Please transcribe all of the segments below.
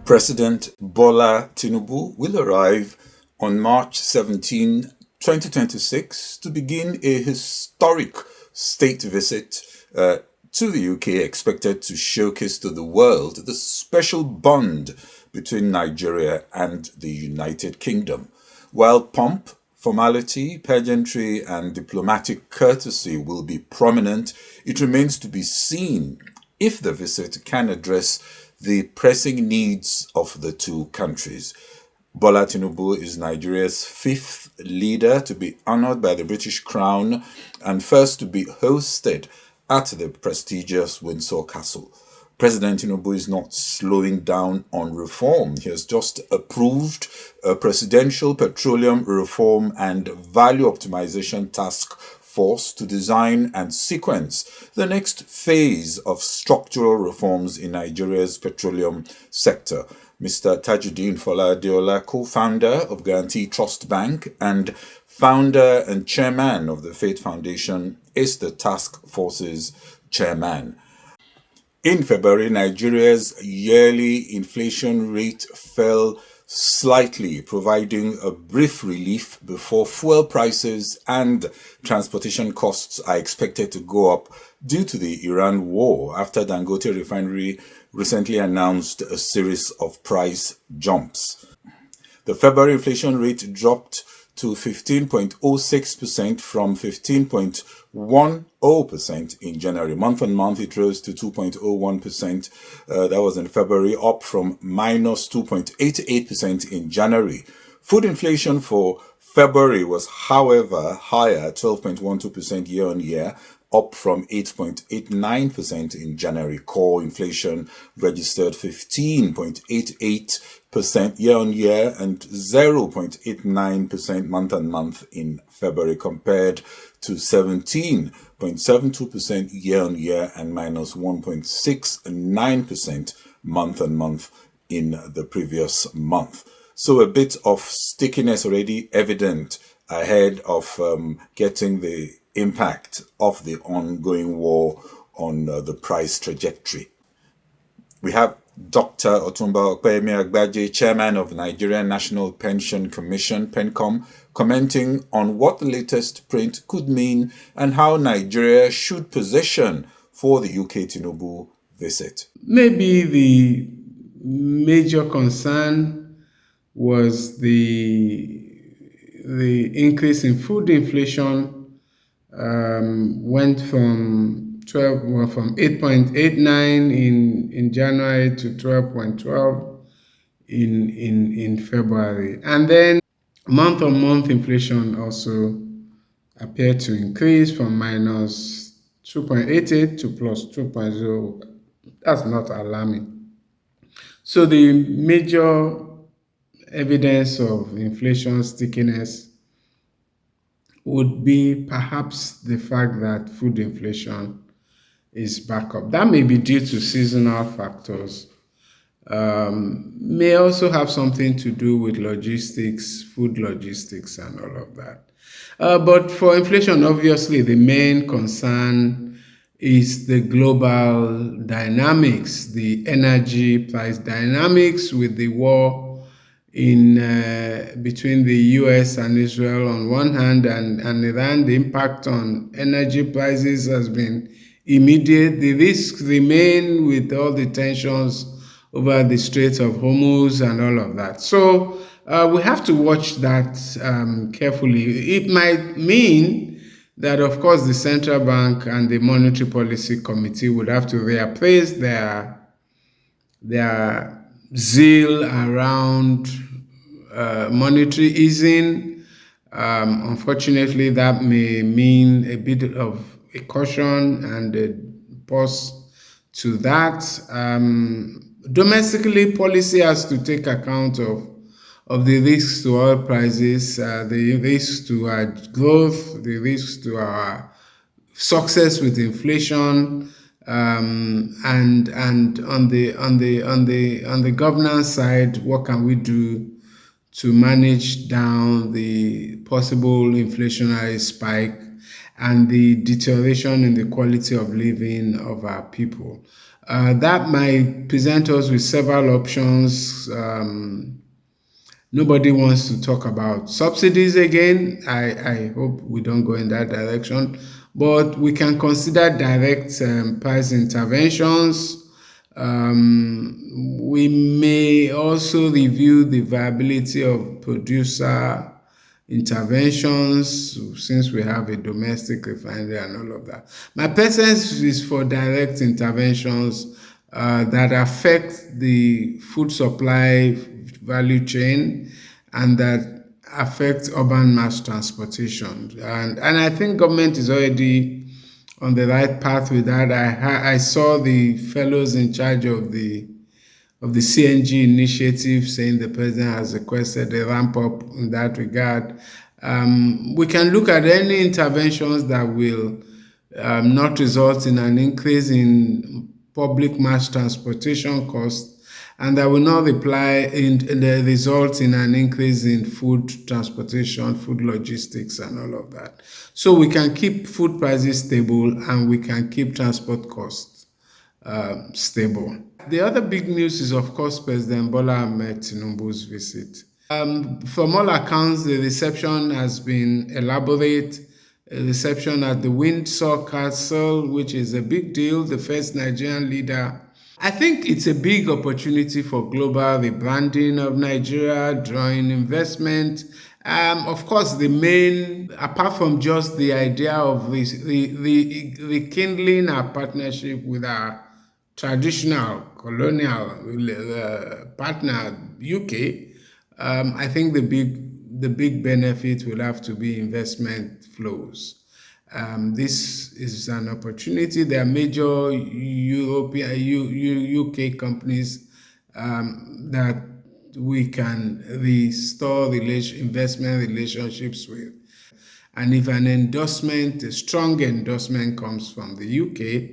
President Bola Tinubu will arrive on March 17, 2026 to begin a historic state visit to the UK, expected to showcase to the world the special bond between Nigeria and the United Kingdom. While pomp, formality, pageantry, and diplomatic courtesy will be prominent, it remains to be seen if the visit can address the pressing needs of the two countries. Bola Tinubu is Nigeria's fifth leader to be honored by the British Crown and first to be hosted at the prestigious Windsor Castle. President Tinubu is not slowing down on reform. He has just approved a presidential petroleum reform and value optimization task force to design and sequence the next phase of structural reforms in Nigeria's petroleum sector. Mr. Tajuddin Adeola, co-founder of Guarantee Trust Bank and founder and chairman of the Faith Foundation, is the task force's chairman. In February, Nigeria's yearly inflation rate fell slightly, providing a brief relief before fuel prices and transportation costs are expected to go up due to the Iran war after Dangote refinery recently announced a series of price jumps. The February inflation rate dropped to 15.06% from 15.10% in January. Month on month, it rose to 2.01%. That was in February, up from minus 2.88% in January. Food inflation for February was, however, higher, 12.12% year on year, up from 8.89% in January. Core inflation registered 15.88% year on year and 0.89% month on month in February, compared to 17.72% year on year and minus 1.69% month on month in the previous month. So a bit of stickiness already evident ahead of getting the impact of the ongoing war on the price trajectory. We have Dr. Otunba Opeyemi Agbaje, chairman of Nigerian National Pension Commission, Pencom, commenting on what the latest print could mean and how Nigeria should position for the UK Tinubu visit. Maybe the major concern was the increase in food inflation. Went from 8.89 in January to 12.12 in February, and then month on month inflation also appeared to increase from minus 2.88 to plus 2.0. That's not alarming. So the major evidence of inflation stickiness would be perhaps the fact that food inflation is back up. That may be due to seasonal factors. May also have something to do with logistics, food logistics, and all of that. But for inflation, obviously, the main concern is the global dynamics, the energy price dynamics with the war between the US and Israel on one hand and Iran. The impact on energy prices has been immediate. The risks remain with all the tensions over the Strait of Hormuz and all of that. So we have to watch that carefully. It might mean that, of course, the Central Bank and the Monetary Policy Committee would have to reappraise their zeal around monetary easing. Unfortunately, that may mean a bit of a caution and a pause to that. Domestically, policy has to take account of the risks to oil prices, the risks to our growth, the risks to our success with inflation, and on the governance side, what can we do to manage down the possible inflationary spike and the deterioration in the quality of living of our people. That might present us with several options. Nobody wants to talk about subsidies again. I hope we don't go in that direction. But we can consider direct price interventions. We may also review the viability of producer interventions since we have a domestic refinery and all of that. My preference is for direct interventions that affect the food supply value chain and that affect urban mass transportation. And I think government is already on the right path with that. I saw the fellows in charge of the CNG initiative saying the president has requested a ramp up in that regard. We can look at any interventions that will not result in an increase in public mass transportation costs and that will not result in an increase in food transportation, food logistics, and all of that. So we can keep food prices stable and we can keep transport costs stable. The other big news is, of course, President Bola Tinubu's visit. From all accounts, the reception has been elaborate. A reception at the Windsor Castle, which is a big deal, the first Nigerian leader. I think it's a big opportunity for global rebranding of Nigeria, drawing investment. Of course, the main, apart from just the idea of rekindling our partnership with our traditional colonial partner UK, I think the big benefit will have to be investment flows. This is an opportunity. There are major UK companies that we can restore investment relationships with. And if a strong endorsement comes from the UK,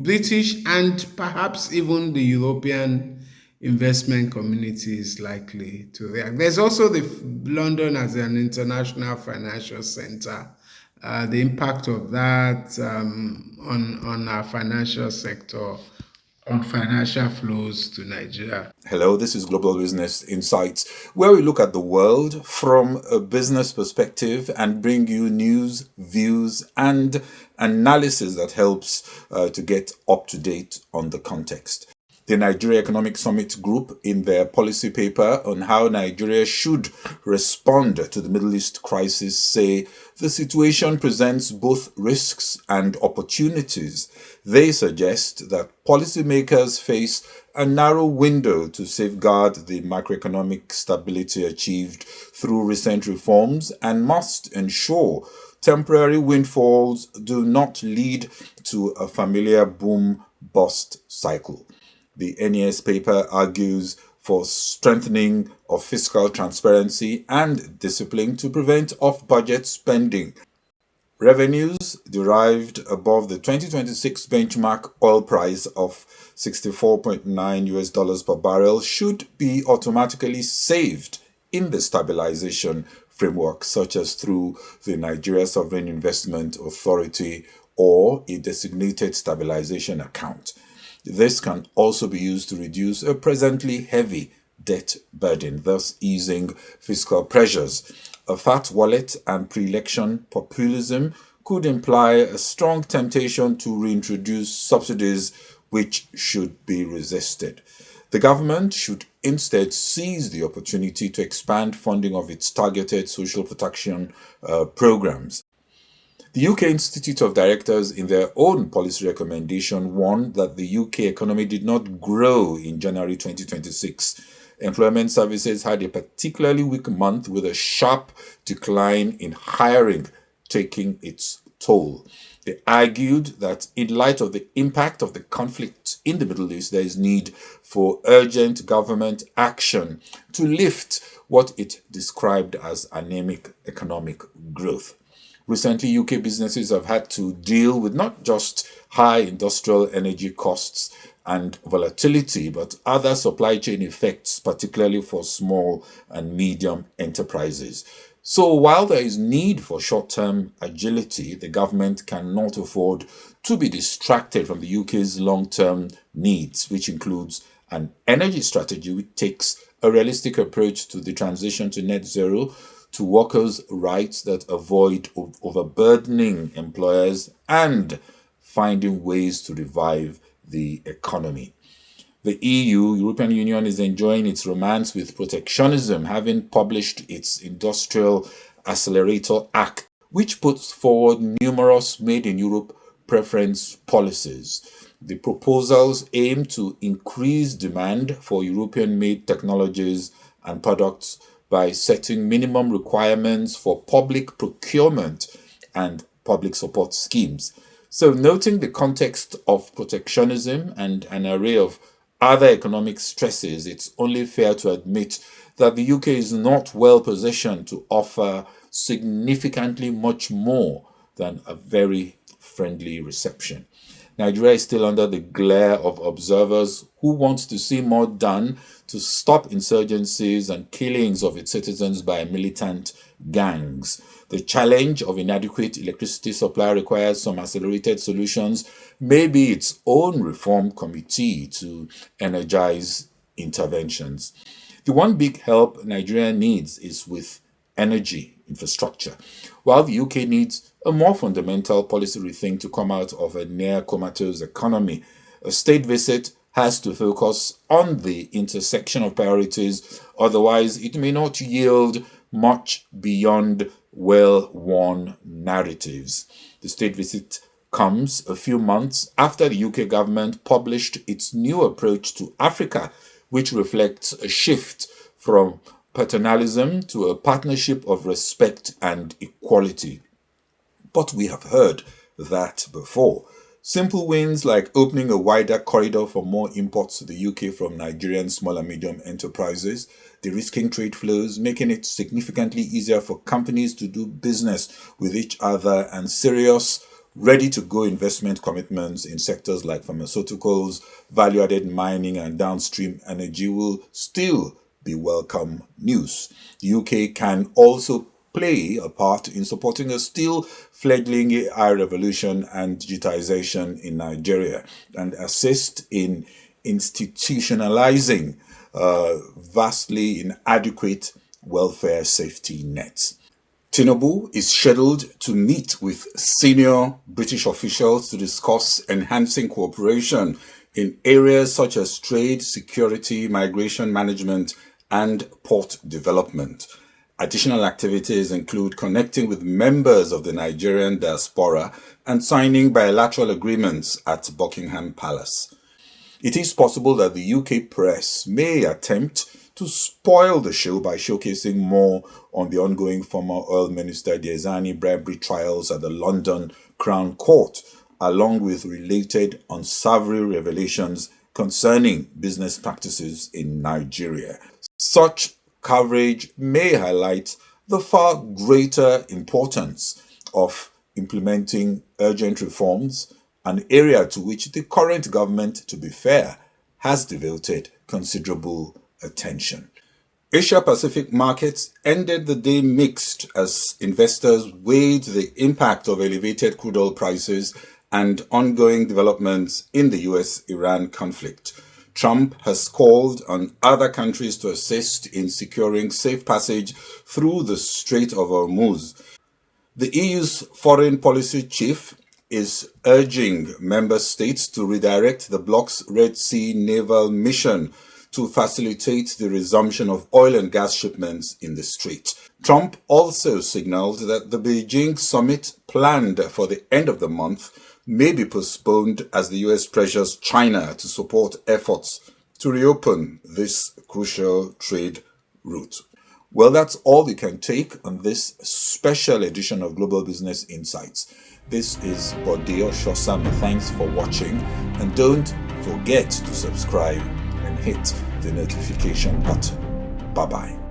British and perhaps even the European investment community is likely to react. There's also London as an international financial center. The impact of that on our financial sector, on financial flows to Nigeria. Hello, this is Global Business Insights, where we look at the world from a business perspective and bring you news, views, and analysis that helps to get up to date on the context. The Nigeria Economic Summit Group, in their policy paper on how Nigeria should respond to the Middle East crisis, say the situation presents both risks and opportunities. They suggest that policymakers face a narrow window to safeguard the macroeconomic stability achieved through recent reforms and must ensure temporary windfalls do not lead to a familiar boom-bust cycle. The NES paper argues for strengthening of fiscal transparency and discipline to prevent off-budget spending. Revenues derived above the 2026 benchmark oil price of $64.9 per barrel should be automatically saved in the stabilization framework, such as through the Nigeria Sovereign Investment Authority or a designated stabilization account. This can also be used to reduce a presently heavy debt burden, thus easing fiscal pressures. A fat wallet and pre-election populism could imply a strong temptation to reintroduce subsidies, which should be resisted. The government should instead seize the opportunity to expand funding of its targeted social protection programs. The UK Institute of Directors, in their own policy recommendation, warned that the UK economy did not grow in January 2026. Employment services had a particularly weak month with a sharp decline in hiring taking its toll. They argued that in light of the impact of the conflict in the Middle East, there is need for urgent government action to lift what it described as anemic economic growth. Recently, UK businesses have had to deal with not just high industrial energy costs and volatility, but other supply chain effects, particularly for small and medium enterprises. So while there is need for short-term agility, the government cannot afford to be distracted from the UK's long-term needs, which includes an energy strategy which takes a realistic approach to the transition to net zero, to workers' rights that avoid overburdening employers, and finding ways to revive the economy. The European Union, is enjoying its romance with protectionism, having published its Industrial Accelerator Act, which puts forward numerous Made in Europe preference policies. The proposals aim to increase demand for European-made technologies and products by setting minimum requirements for public procurement and public support schemes. So, noting the context of protectionism and an array of other economic stresses, it's only fair to admit that the UK is not well positioned to offer significantly much more than a very friendly reception. Nigeria is still under the glare of observers who want to see more done to stop insurgencies and killings of its citizens by militant gangs. The challenge of inadequate electricity supply requires some accelerated solutions, maybe its own reform committee to energize interventions. The one big help Nigeria needs is with energy infrastructure, while the UK needs a more fundamental policy rethink to come out of a near comatose economy. A state visit has to focus on the intersection of priorities, otherwise, it may not yield much beyond well-worn narratives. The state visit comes a few months after the UK government published its new approach to Africa, which reflects a shift from paternalism to a partnership of respect and equality. But we have heard that before. Simple wins like opening a wider corridor for more imports to the UK from Nigerian small and medium enterprises, de-risking trade flows, making it significantly easier for companies to do business with each other, and serious, ready-to-go investment commitments in sectors like pharmaceuticals, value-added mining, and downstream energy will still be welcome news. The UK can also play a part in supporting a still fledgling AI revolution and digitization in Nigeria, and assist in institutionalizing vastly inadequate welfare safety nets. Tinubu is scheduled to meet with senior British officials to discuss enhancing cooperation in areas such as trade, security, migration management, and port development. Additional activities include connecting with members of the Nigerian diaspora and signing bilateral agreements at Buckingham Palace. It is possible that the UK press may attempt to spoil the show by showcasing more on the ongoing former Oil Minister Diezani bribery trials at the London Crown Court, along with related unsavory revelations concerning business practices in Nigeria. Such coverage may highlight the far greater importance of implementing urgent reforms, an area to which the current government, to be fair, has devoted considerable attention. Asia-Pacific markets ended the day mixed as investors weighed the impact of elevated crude oil prices and ongoing developments in the US-Iran conflict. Trump has called on other countries to assist in securing safe passage through the Strait of Hormuz. The EU's foreign policy chief is urging member states to redirect the bloc's Red Sea naval mission to facilitate the resumption of oil and gas shipments in the strait. Trump also signaled that the Beijing summit planned for the end of the month may be postponed as the US pressures China to support efforts to reopen this crucial trade route. Well, that's all we can take on this special edition of Global Business Insights. This is Bode Oshosami. Thanks for watching, and don't forget to subscribe and hit the notification button. Bye-bye.